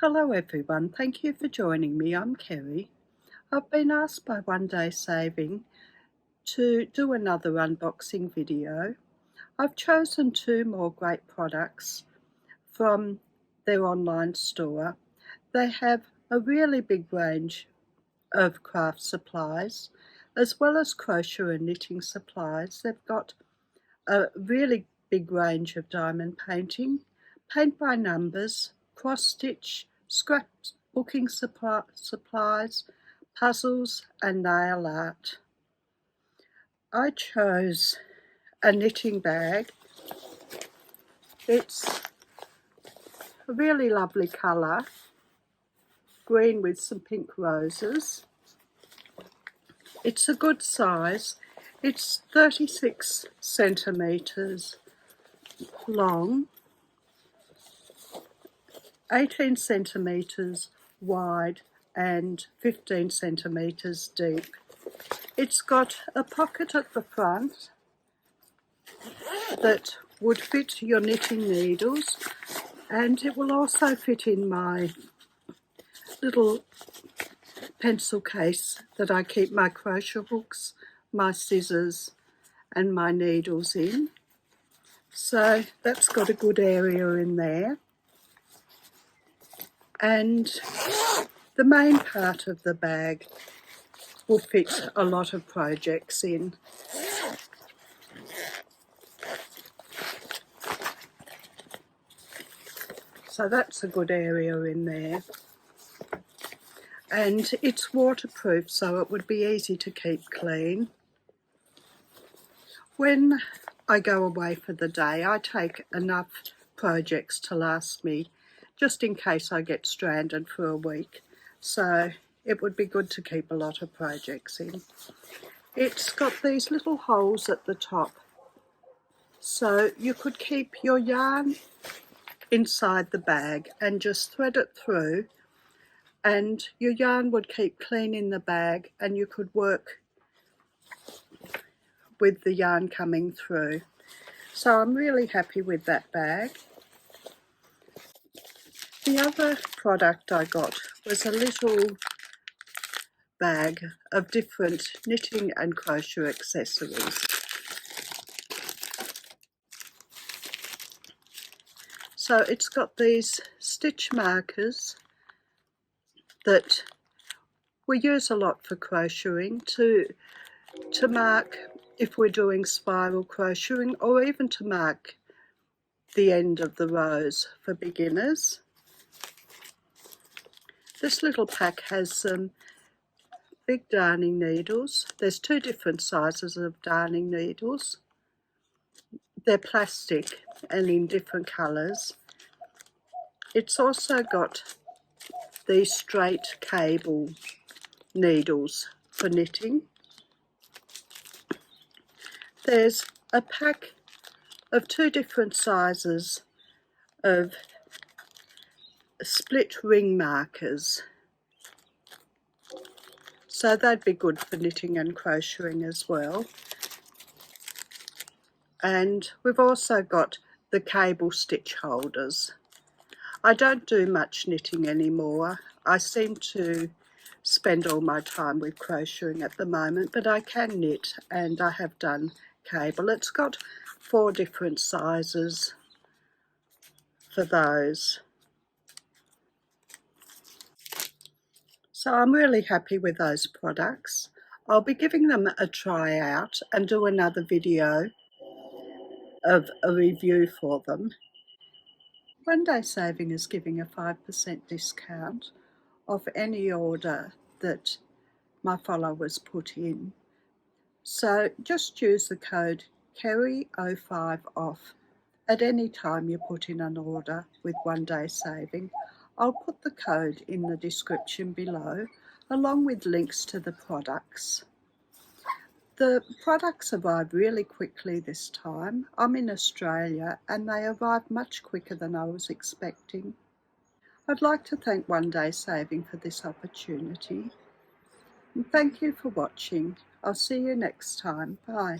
Hello everyone, thank you for joining me. I'm Kerry. I've been asked by One Day Saving to do another unboxing video. I've chosen two more great products from their online store. They have a really big range of craft supplies as well as crochet and knitting supplies. They've got a really big range of diamond painting, paint by numbers, cross stitch, scrapbooking supplies, puzzles and nail art. I chose a knitting bag. It's a really lovely colour, green with some pink roses. It's a good size. It's 36 centimetres long, 18 centimetres wide and 15 centimetres deep. It's got a pocket at the front that would fit your knitting needles, and it will also fit in my little pencil case that I keep my crochet hooks, my scissors and my needles in. So that's got a good area in there. And the main part of the bag will fit a lot of projects in. So that's a good area in there. And it's waterproof, so it would be easy to keep clean. When I go away for the day, I take enough projects to last me just in case I get stranded for a week. So it would be good to keep a lot of projects in. It's got these little holes at the top, so you could keep your yarn inside the bag and just thread it through, and your yarn would keep clean in the bag and you could work with the yarn coming through. So I'm really happy with that bag. The other product I got was a little bag of different knitting and crochet accessories. So it's got these stitch markers that we use a lot for crocheting to mark if we're doing spiral crocheting, or even to mark the end of the rows for beginners. This little pack has some big darning needles. There's two different sizes of darning needles. They're plastic and in different colours. It's also got these straight cable needles for knitting. There's a pack of two different sizes of split ring markers. So they'd be good for knitting and crocheting as well. And we've also got the cable stitch holders. I don't do much knitting anymore. I seem to spend all my time with crocheting at the moment, but I can knit and I have done cable. It's got 4 different sizes for those. So I'm really happy with those products. I'll be giving them a try out and do another video of a review for them. One Day Saving is giving a 5% discount off any order that my followers put in. So just use the code Kerry05 off at any time you put in an order with One Day Saving. I'll put the code in the description below, along with links to the products. The products arrived really quickly this time. I'm in Australia and they arrived much quicker than I was expecting. I'd like to thank One Day Saving for this opportunity. And thank you for watching. I'll see you next time. Bye.